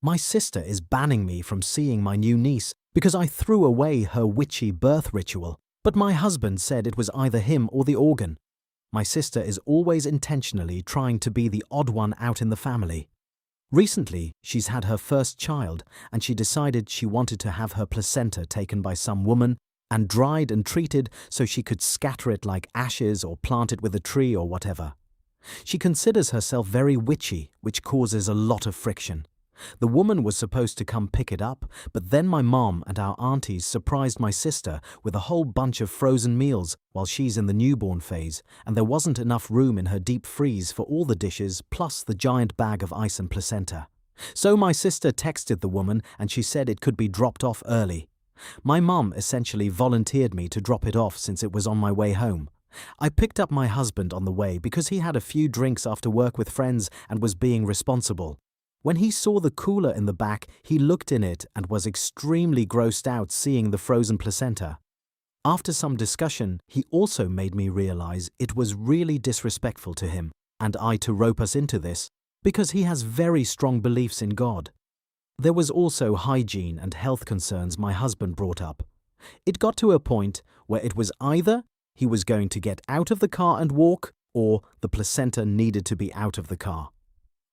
My sister is banning me from seeing my new niece because I threw away her witchy birth ritual, but my husband said it was either him or the organ. My sister is always intentionally trying to be the odd one out in the family. Recently, she's had her first child, and she decided she wanted to have her placenta taken by some woman and dried and treated so she could scatter it like ashes or plant it with a tree or whatever. She considers herself very witchy, which causes a lot of friction. The woman was supposed to come pick it up, but then my mom and our aunties surprised my sister with a whole bunch of frozen meals while she's in the newborn phase, and there wasn't enough room in her deep freeze for all the dishes plus the giant bag of ice and placenta. So my sister texted the woman and she said it could be dropped off early. My mom essentially volunteered me to drop it off since it was on my way home. I picked up my husband on the way because he had a few drinks after work with friends and was being responsible. When he saw the cooler in the back, he looked in it and was extremely grossed out seeing the frozen placenta. After some discussion, he also made me realize it was really disrespectful to him, and I to rope us into this, because he has very strong beliefs in God. There was also hygiene and health concerns my husband brought up. It got to a point where it was either he was going to get out of the car and walk, or the placenta needed to be out of the car.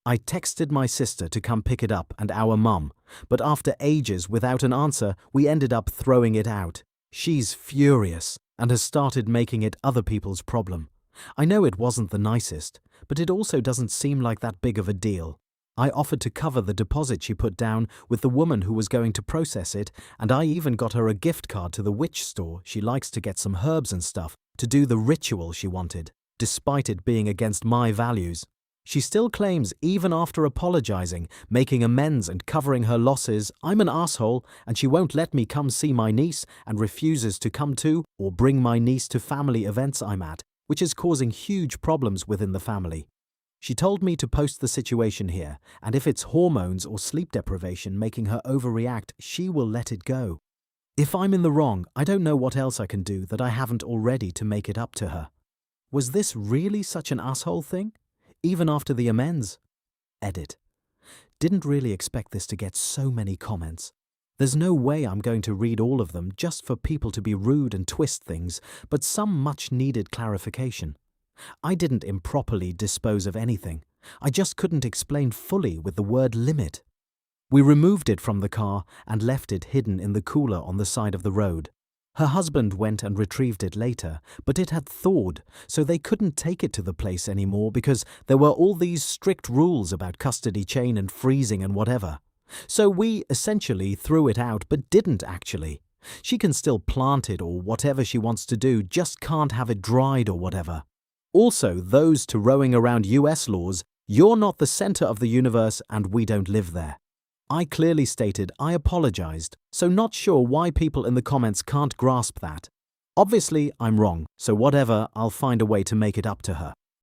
I texted my sister to come pick it up and our mum, but after ages without an answer, we ended up throwing it out. She's furious and has started making it other people's problem. I know it wasn't the nicest, but it also doesn't seem like that big of a deal. I offered to cover the deposit she put down with the woman who was going to process it, and I even got her a gift card to the witch store she likes to get some herbs and stuff to do the ritual she wanted, despite it being against my values. She still claims, even after apologizing, making amends and covering her losses, I'm an asshole and she won't let me come see my niece and refuses to come to or bring my niece to family events I'm at, which is causing huge problems within the family. She told me to post the situation here, and if it's hormones or sleep deprivation making her overreact, she will let it go. If I'm in the wrong, I don't know what else I can do that I haven't already to make it up to her. Was this really such an asshole thing? Even after the amends? Edit. Didn't really expect this to get so many comments. There's no way I'm going to read all of them just for people to be rude and twist things, but some much needed clarification. I didn't improperly dispose of anything. I just couldn't explain fully with the word limit. We removed it from the car and left it hidden in the cooler on the side of the road. Her husband went and retrieved it later, but it had thawed, so they couldn't take it to the place anymore because there were all these strict rules about custody chain and freezing and whatever. So we essentially threw it out but didn't actually. She can still plant it or whatever she wants to do, just can't have it dried or whatever. Also, those to rowing around US laws, you're not the center of the universe and we don't live there. I clearly stated I apologized, so not sure why people in the comments can't grasp that. Obviously, I'm wrong, so whatever, I'll find a way to make it up to her.